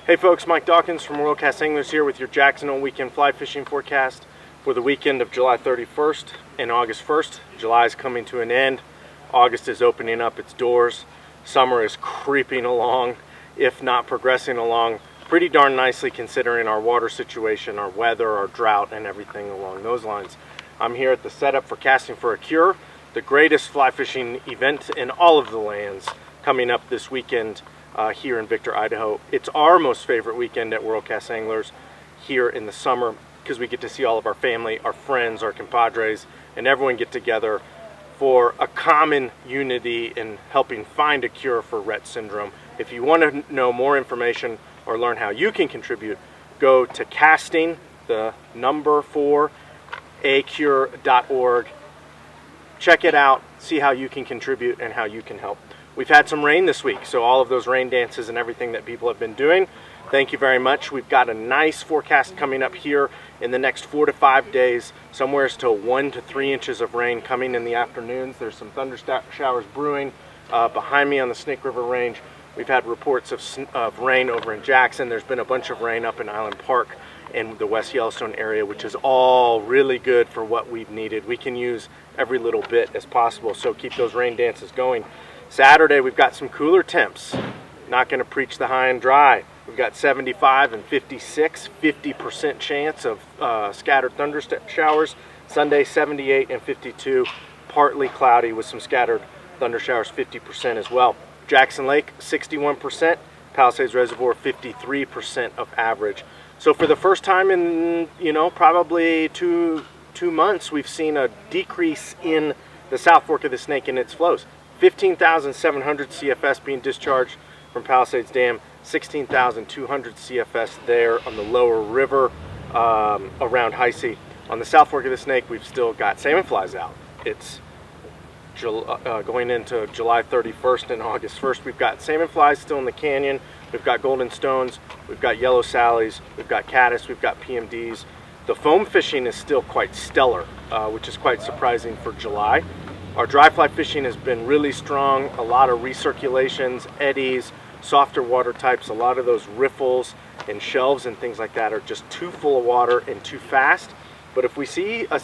Hey folks, Mike Dawkins from World Cast Anglers here with your Jacksonville weekend fly fishing forecast for the weekend of July 31st and August 1st. July is coming to an end. August is opening up its doors. Summer is creeping along, if not progressing along, pretty darn nicely considering our water situation, our weather, our drought, and everything along those lines. I'm here at the setup for Casting for a Cure, the greatest fly fishing event in all of the lands, coming up this weekend here in Victor, Idaho. It's our most favorite weekend at World Cast Anglers here in the summer because we get to see all of our family, our friends, our compadres, and everyone get together for a common unity in helping find a cure for Rett syndrome. If you want to know more information or learn how you can contribute, go to casting, the number 4, acure.org. Check it out, see how you can contribute and how you can help. We've had some rain this week, so all of those rain dances and everything that people have been doing, thank you very much. We've got a nice forecast coming up here in the next 4 to 5 days, somewhere to 1 to 3 inches of rain coming in the afternoons. There's some thunder showers brewing behind me on the Snake River Range. We've had reports of rain over in Jackson. There's been a bunch of rain up in Island Park and the West Yellowstone area, which is all really good for what we've needed. We can use every little bit as possible, so keep those rain dances going. Saturday, we've got some cooler temps. Not going to preach the high and dry. We've got 75 and 56, 50% chance of scattered thunder showers. Sunday, 78 and 52, partly cloudy with some scattered thunder showers, 50% as well. Jackson Lake, 61%. Palisades Reservoir, 53% of average. So for the first time in, probably two months, we've seen a decrease in the South Fork of the Snake and its flows. 15,700 CFS being discharged from Palisades Dam, 16,200 CFS there on the lower river around Heise. On the South Fork of the Snake, we've still got salmon flies out. It's going into July 31st and August 1st. We've got salmon flies still in the canyon. We've got golden stones. We've got yellow sallies. We've got caddis. We've got PMDs. The foam fishing is still quite stellar, which is quite surprising for July. Our dry fly fishing has been really strong, a lot of recirculations, eddies, softer water types. A lot of those riffles and shelves and things like that are just too full of water and too fast. But if we see a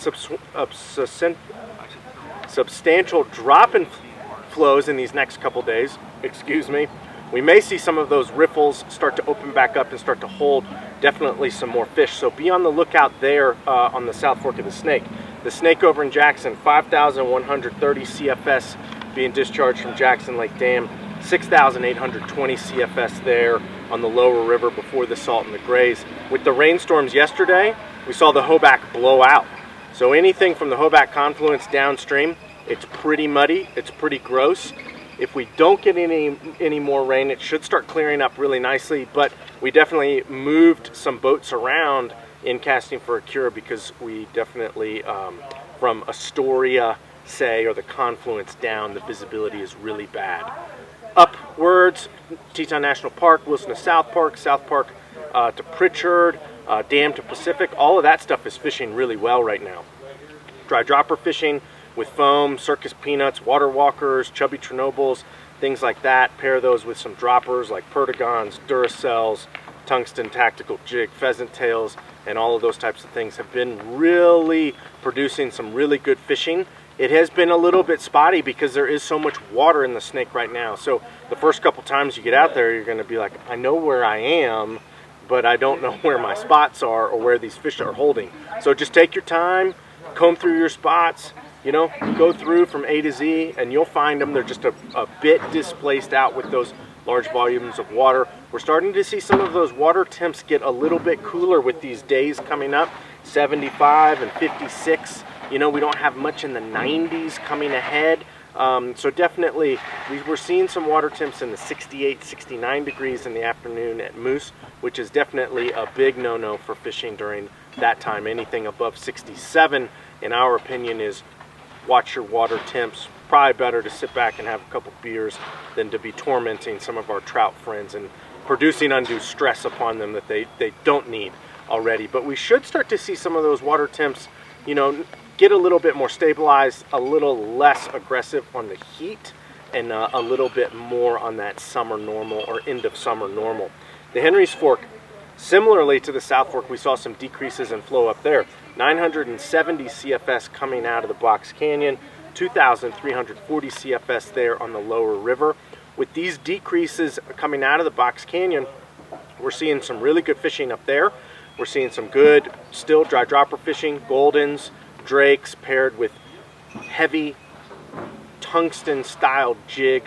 substantial drop in flows in these next couple days, we may see some of those riffles start to open back up and start to hold definitely some more fish. So be on the lookout there on the South Fork of the Snake. The Snake over in Jackson, 5,130 CFS being discharged from Jackson Lake Dam, 6,820 CFS there on the lower river before the Salt and the Grays. With the rainstorms yesterday, we saw the Hoback blow out. So anything from the Hoback confluence downstream, it's pretty muddy, it's pretty gross. If we don't get any more rain, it should start clearing up really nicely, but we definitely moved some boats around in Casting for a Cure because we definitely, from Astoria, say, or the confluence down, the visibility is really bad. Upwards, Teton National Park, Wilson to South Park to Pritchard, Dam to Pacific, all of that stuff is fishing really well right now. Dry dropper fishing with foam, circus peanuts, water walkers, chubby Chernobyls, things like that. Pair those with some droppers like Perdigons, Duracells, tungsten tactical jig, pheasant tails, and all of those types of things have been really producing some really good fishing. It has been a little bit spotty because there is so much water in the Snake right now. So the first couple times you get out there, you're going to be like, I know where I am, but I don't know where my spots are or where these fish are holding. So just take your time, comb through your spots, go through from A to Z, and you'll find them. They're just a bit displaced out with those large volumes of water. We're starting to see some of those water temps get a little bit cooler with these days coming up, 75 and 56. We don't have much in the 90s coming ahead. So definitely, we're seeing some water temps in the 68, 69 degrees in the afternoon at Moose, which is definitely a big no-no for fishing during that time. Anything above 67, in our opinion, is watch your water temps. Probably better to sit back and have a couple beers than to be tormenting some of our trout friends and producing undue stress upon them that they don't need already. But we should start to see some of those water temps, get a little bit more stabilized, a little less aggressive on the heat, and a little bit more on that summer normal or end of summer normal. The Henry's Fork, similarly to the South Fork, we saw some decreases in flow up there. 970 CFS coming out of the Box Canyon, 2,340 CFS there on the lower river. With these decreases coming out of the Box Canyon, we're seeing some really good fishing up there. We're seeing some good, still dry dropper fishing, Goldens, Drakes, paired with heavy tungsten-style jig,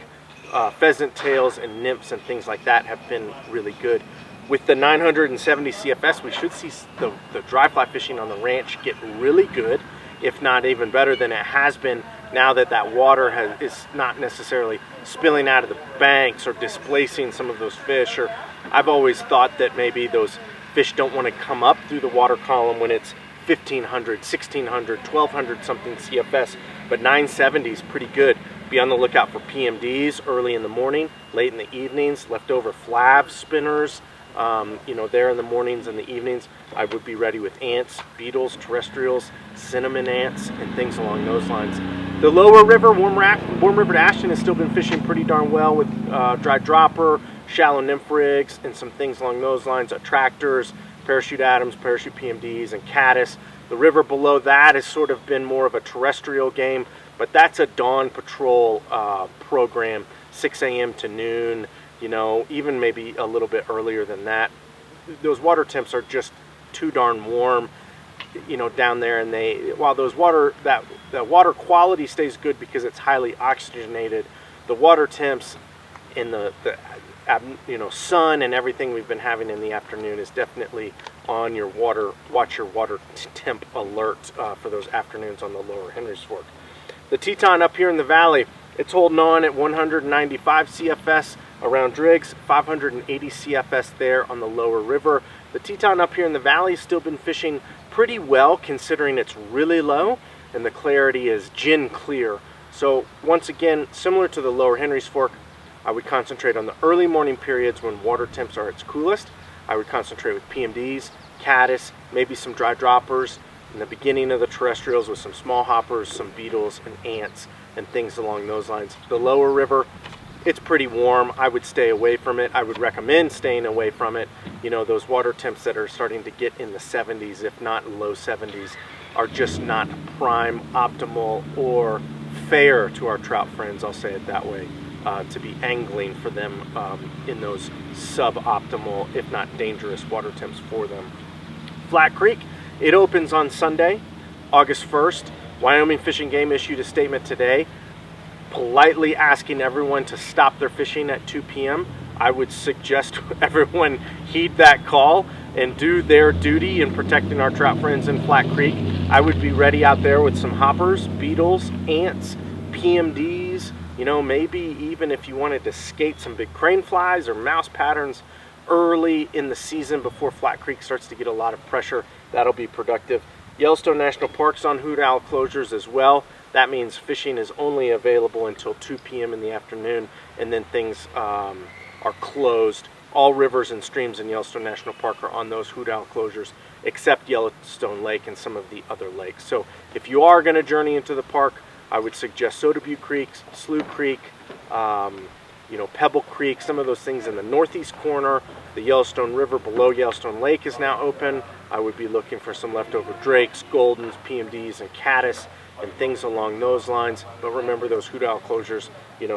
pheasant tails and nymphs and things like that have been really good. With the 970 CFS, we should see the dry fly fishing on the ranch get really good, if not even better than it has been, now that that water is not necessarily spilling out of the banks or displacing some of those fish. Or I've always thought that maybe those fish don't want to come up through the water column when it's 1,500, 1,600, 1,200 something CFS, but 970 is pretty good. Be on the lookout for PMDs early in the morning, late in the evenings, leftover flav spinners, there in the mornings and the evenings. I would be ready with ants, beetles, terrestrials, cinnamon ants, and things along those lines. The lower river, Warm River to Ashton, has still been fishing pretty darn well with dry dropper, shallow nymph rigs, and some things along those lines, attractors, parachute Adams, parachute PMDs, and caddis. The river below that has sort of been more of a terrestrial game, but that's a dawn patrol program, 6 a.m. to noon, even maybe a little bit earlier than that. Those water temps are just too darn warm, down there, and while the water quality stays good because it's highly oxygenated, the water temps in the sun and everything we've been having in the afternoon is definitely on your water. Watch your water temp alert for those afternoons on the lower Henry's Fork. The Teton up here in the valley, it's holding on at 195 CFS around Driggs, 580 CFS there on the lower river. The Teton up here in the valley has still been fishing pretty well considering it's really low and the clarity is gin clear. So once again, similar to the lower Henry's Fork, I would concentrate on the early morning periods when water temps are its coolest. I would concentrate with PMDs, caddis, maybe some dry droppers, in the beginning of the terrestrials with some small hoppers, some beetles and ants and things along those lines. The lower river, it's pretty warm. I would stay away from it. I would recommend staying away from it. Those water temps that are starting to get in the 70s, if not low 70s, are just not prime, optimal, or fair to our trout friends, I'll say it that way, to be angling for them in those suboptimal, if not dangerous water temps for them. Flat Creek, it opens on Sunday, August 1st. Wyoming Fish and Game issued a statement today politely asking everyone to stop their fishing at 2 p.m. I would suggest everyone heed that call and do their duty in protecting our trout friends in Flat Creek. I would be ready out there with some hoppers, beetles, ants, PMDs, maybe even if you wanted to skate some big crane flies or mouse patterns early in the season before Flat Creek starts to get a lot of pressure. That'll be productive. Yellowstone National Park's on hoot owl closures as well. That means fishing is only available until 2 p.m. in the afternoon, and then things are closed. All rivers and streams in Yellowstone National Park are on those hoot owl closures, except Yellowstone Lake and some of the other lakes. So if you are going to journey into the park, I would suggest Soda Butte Creek, Slough Creek, Pebble Creek, some of those things in the northeast corner. The Yellowstone River below Yellowstone Lake is now open. I would be looking for some leftover Drakes, Goldens, PMDs, and caddis, and things along those lines. But remember those hoot owl closures,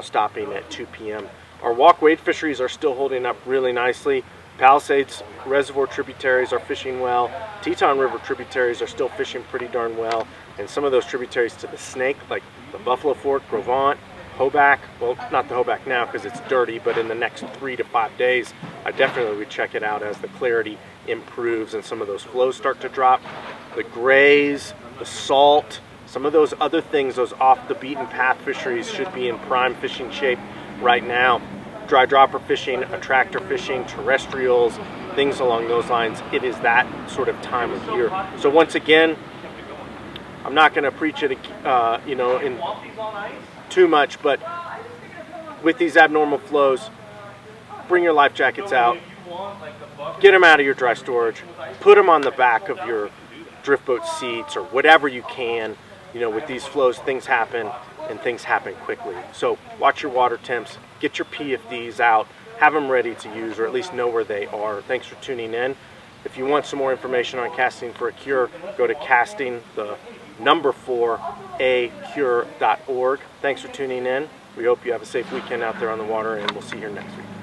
stopping at 2 p.m. Our walk wade fisheries are still holding up really nicely. Palisades Reservoir tributaries are fishing well. Teton River tributaries are still fishing pretty darn well. And some of those tributaries to the Snake, like the Buffalo Fork, Grovant, Hoback, well, not the Hoback now because it's dirty, but in the next 3 to 5 days, I definitely would check it out as the clarity improves and some of those flows start to drop. The grays, the salt, some of those other things, those off the beaten path fisheries should be in prime fishing shape right now. Dry dropper fishing, attractor fishing, terrestrials, things along those lines. It is that sort of time of year. So once again, I'm not going to preach it, in too much, but with these abnormal flows, bring your life jackets out, get them out of your dry storage, put them on the back of your drift boat seats or whatever you can. With these flows, things happen and things happen quickly. So watch your water temps, get your PFDs out, have them ready to use, or at least know where they are. Thanks for tuning in. If you want some more information on casting for a cure, go to casting4acure.org. Thanks for tuning in. We hope you have a safe weekend out there on the water, and we'll see you here next week.